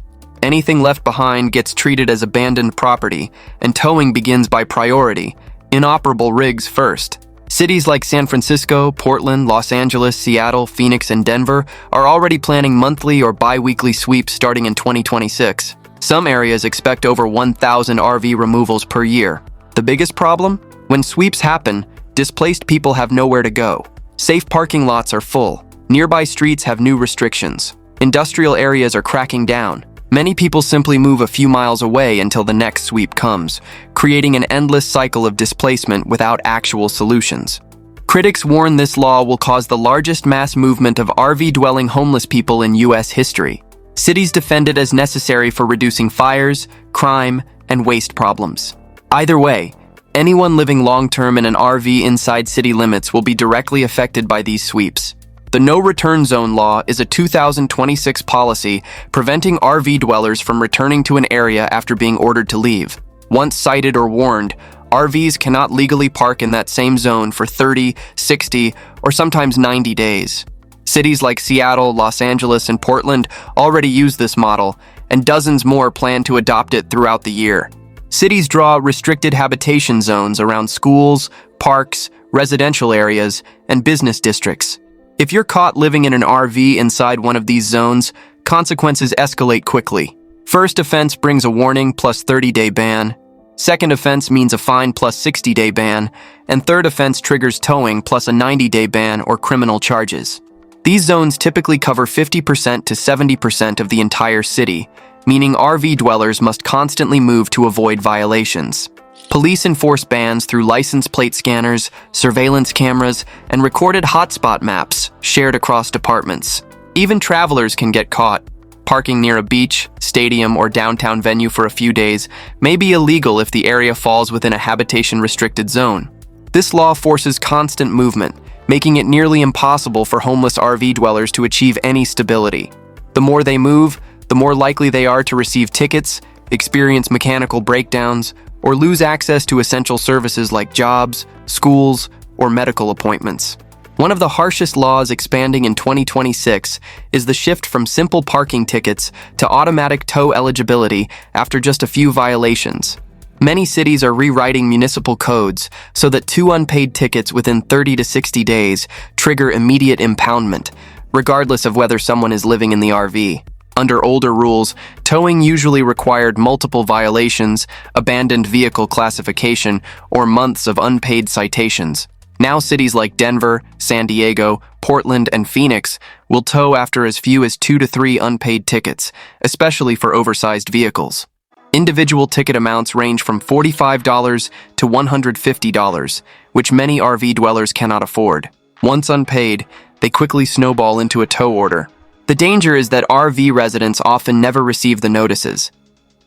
Anything left behind gets treated as abandoned property, and towing begins by priority, inoperable rigs first. Cities like San Francisco, Portland, Los Angeles, Seattle, Phoenix, and Denver are already planning monthly or bi-weekly sweeps starting in 2026. Some areas expect over 1,000 RV removals per year. The biggest problem? When sweeps happen, displaced people have nowhere to go. Safe parking lots are full. Nearby streets have new restrictions. Industrial areas are cracking down. Many people simply move a few miles away until the next sweep comes, creating an endless cycle of displacement without actual solutions. Critics warn this law will cause the largest mass movement of RV-dwelling homeless people in U.S. history. Cities defend it as necessary for reducing fires, crime, and waste problems. Either way, anyone living long-term in an RV inside city limits will be directly affected by these sweeps. The No Return Zone law is a 2026 policy preventing RV dwellers from returning to an area after being ordered to leave. Once cited or warned, RVs cannot legally park in that same zone for 30, 60, or sometimes 90 days. Cities like Seattle, Los Angeles, and Portland already use this model, and dozens more plan to adopt it throughout the year. Cities draw restricted habitation zones around schools, parks, residential areas, and business districts. If you're caught living in an RV inside one of these zones, consequences escalate quickly. First offense brings a warning plus 30-day ban. Second offense means a fine plus 60-day ban. And third offense triggers towing plus a 90-day ban or criminal charges. These zones typically cover 50% to 70% of the entire city, meaning RV dwellers must constantly move to avoid violations. Police enforce bans through license plate scanners, surveillance cameras, and recorded hotspot maps shared across departments. Even travelers can get caught. Parking near a beach, stadium, or downtown venue for a few days may be illegal if the area falls within a habitation-restricted zone. This law forces constant movement, making it nearly impossible for homeless RV dwellers to achieve any stability. The more they move, the more likely they are to receive tickets, experience mechanical breakdowns, or lose access to essential services like jobs, schools, or medical appointments. One of the harshest laws expanding in 2026 is the shift from simple parking tickets to automatic tow eligibility after just a few violations. Many cities are rewriting municipal codes so that 2 unpaid tickets within 30 to 60 days trigger immediate impoundment, regardless of whether someone is living in the RV. Under older rules, towing usually required multiple violations, abandoned vehicle classification, or months of unpaid citations. Now cities like Denver, San Diego, Portland, and Phoenix will tow after as few as 2 to 3 unpaid tickets, especially for oversized vehicles. Individual ticket amounts range from $45 to $150, which many RV dwellers cannot afford. Once unpaid, they quickly snowball into a tow order. The danger is that RV residents often never receive the notices.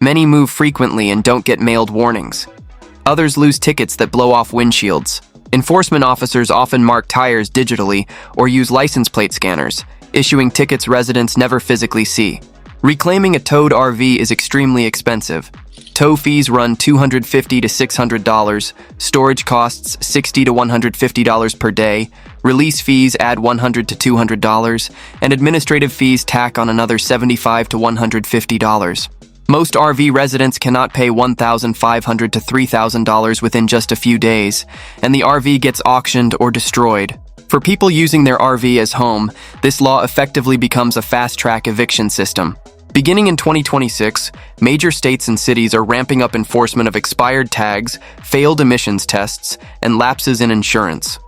Many move frequently and don't get mailed warnings. Others lose tickets that blow off windshields. Enforcement officers often mark tires digitally or use license plate scanners, issuing tickets residents never physically see. Reclaiming a towed RV is extremely expensive. Tow fees run $250 to $600, storage costs $60 to $150 per day, release fees add $100 to $200, and administrative fees tack on another $75 to $150. Most RV residents cannot pay $1,500 to $3,000 within just a few days, and the RV gets auctioned or destroyed. For people using their RV as home, this law effectively becomes a fast-track eviction system. Beginning in 2026, major states and cities are ramping up enforcement of expired tags, failed emissions tests, and lapses in insurance,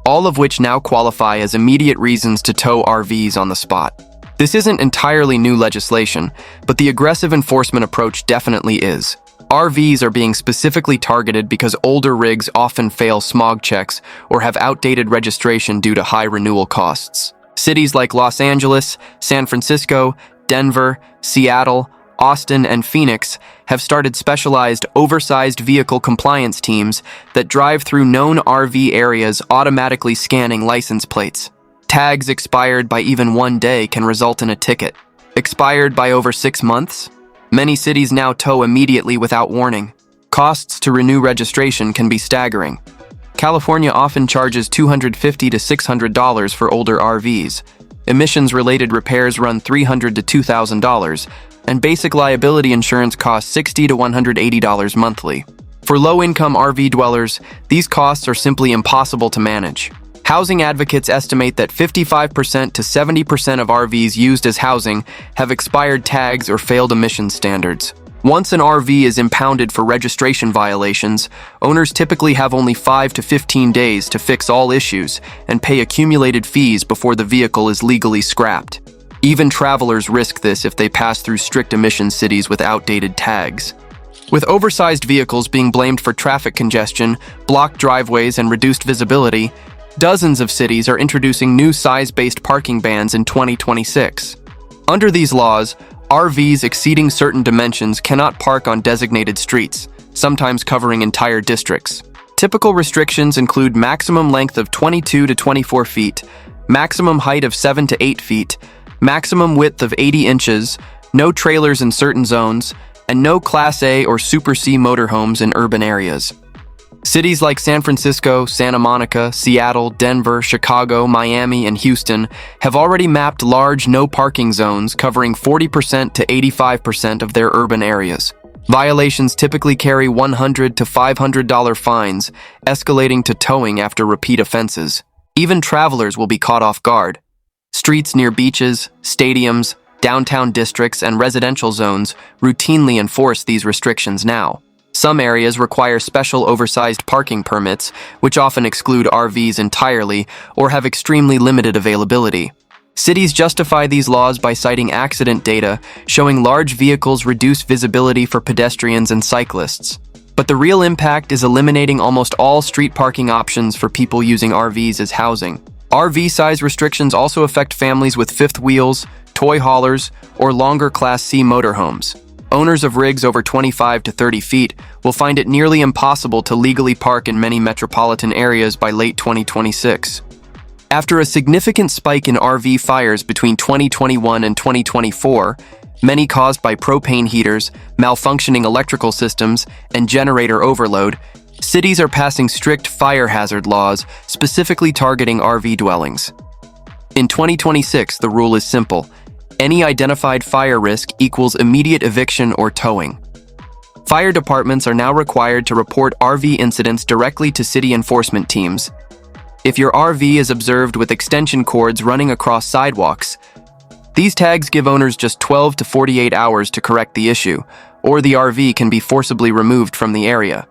all of which now qualify as immediate reasons to tow RVs on the spot. This isn't entirely new legislation, but the aggressive enforcement approach definitely is. RVs are being specifically targeted because older rigs often fail smog checks or have outdated registration due to high renewal costs. Cities like Los Angeles, San Francisco, Denver, Seattle, Austin, and Phoenix have started specialized oversized vehicle compliance teams that drive through known RV areas automatically scanning license plates. Tags expired by even 1 day can result in a ticket. Expired by over 6 months? Many cities now tow immediately without warning. Costs to renew registration can be staggering. California often charges $250 to $600 for older RVs. Emissions-related repairs run $300 to $2,000, and basic liability insurance costs $60 to $180 monthly. For low-income RV dwellers, these costs are simply impossible to manage. Housing advocates estimate that 55% to 70% of RVs used as housing have expired tags or failed emission standards. Once an RV is impounded for registration violations, owners typically have only 5 to 15 days to fix all issues and pay accumulated fees before the vehicle is legally scrapped. Even travelers risk this if they pass through strict emission cities with outdated tags. With oversized vehicles being blamed for traffic congestion, blocked driveways, and reduced visibility, dozens of cities are introducing new size-based parking bans in 2026. Under these laws, RVs exceeding certain dimensions cannot park on designated streets, sometimes covering entire districts. Typical restrictions include maximum length of 22 to 24 feet, maximum height of 7 to 8 feet, maximum width of 80 inches, no trailers in certain zones, and no Class A or Super C motorhomes in urban areas. Cities like San Francisco, Santa Monica, Seattle, Denver, Chicago, Miami, and Houston have already mapped large no-parking zones covering 40% to 85% of their urban areas. Violations typically carry $100 to $500 fines, escalating to towing after repeat offenses. Even travelers will be caught off guard. Streets near beaches, stadiums, downtown districts, and residential zones routinely enforce these restrictions now. Some areas require special oversized parking permits, which often exclude RVs entirely or have extremely limited availability. Cities justify these laws by citing accident data showing large vehicles reduce visibility for pedestrians and cyclists. But the real impact is eliminating almost all street parking options for people using RVs as housing. RV size restrictions also affect families with fifth wheels, toy haulers, or longer Class C motorhomes. Owners of rigs over 25 to 30 feet will find it nearly impossible to legally park in many metropolitan areas by late 2026. After a significant spike in RV fires between 2021 and 2024, many caused by propane heaters, malfunctioning electrical systems, and generator overload, cities are passing strict fire hazard laws specifically targeting RV dwellings. In 2026, the rule is simple. Any identified fire risk equals immediate eviction or towing. Fire departments are now required to report RV incidents directly to city enforcement teams. If your RV is observed with extension cords running across sidewalks, these tags give owners just 12 to 48 hours to correct the issue, or the RV can be forcibly removed from the area.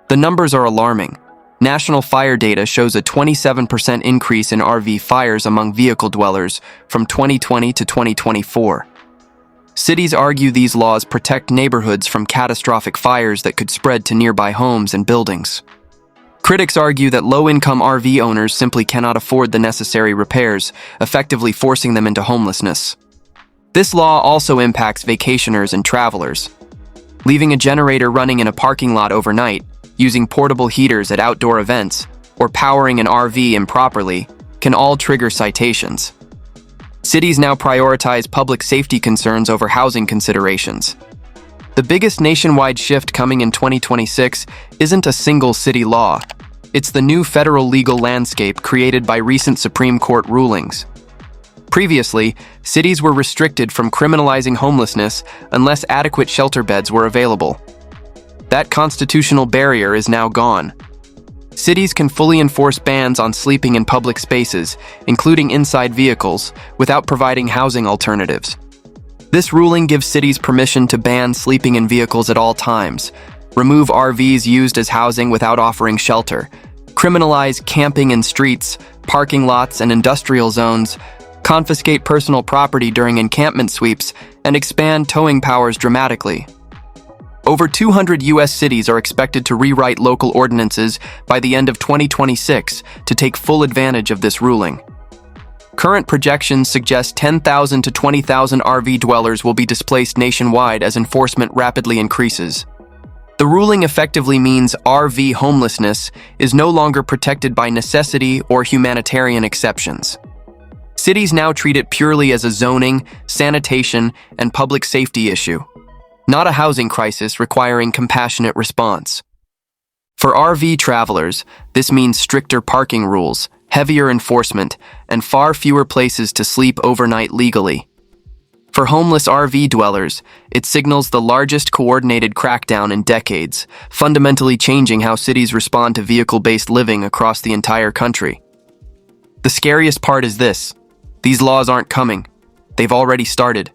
The numbers are alarming. National fire data shows a 27% increase in RV fires among vehicle dwellers from 2020 to 2024. Cities argue these laws protect neighborhoods from catastrophic fires that could spread to nearby homes and buildings. Critics argue that low-income RV owners simply cannot afford the necessary repairs, effectively forcing them into homelessness. This law also impacts vacationers and travelers. Leaving a generator running in a parking lot overnight, using portable heaters at outdoor events, or powering an RV improperly can all trigger citations. Cities now prioritize public safety concerns over housing considerations. The biggest nationwide shift coming in 2026 isn't a single city law. It's the new federal legal landscape created by recent Supreme Court rulings. Previously, cities were restricted from criminalizing homelessness unless adequate shelter beds were available. That constitutional barrier is now gone. Cities can fully enforce bans on sleeping in public spaces, including inside vehicles, without providing housing alternatives. This ruling gives cities permission to ban sleeping in vehicles at all times, remove RVs used as housing without offering shelter, criminalize camping in streets, parking lots, and industrial zones, confiscate personal property during encampment sweeps, and expand towing powers dramatically. Over 200 U.S. cities are expected to rewrite local ordinances by the end of 2026 to take full advantage of this ruling. Current projections suggest 10,000 to 20,000 RV dwellers will be displaced nationwide as enforcement rapidly increases. The ruling effectively means RV homelessness is no longer protected by necessity or humanitarian exceptions. Cities now treat it purely as a zoning, sanitation, and public safety issue, not a housing crisis requiring compassionate response. For RV travelers, this means stricter parking rules, heavier enforcement, and far fewer places to sleep overnight legally. For homeless RV dwellers, it signals the largest coordinated crackdown in decades, fundamentally changing how cities respond to vehicle-based living across the entire country. The scariest part is this: these laws aren't coming. They've already started.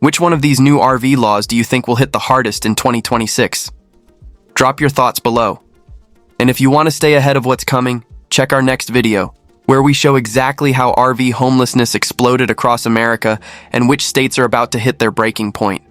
Which one of these new RV laws do you think will hit the hardest in 2026? Drop your thoughts below. And if you want to stay ahead of what's coming, check our next video, where we show exactly how RV homelessness exploded across America and which states are about to hit their breaking point.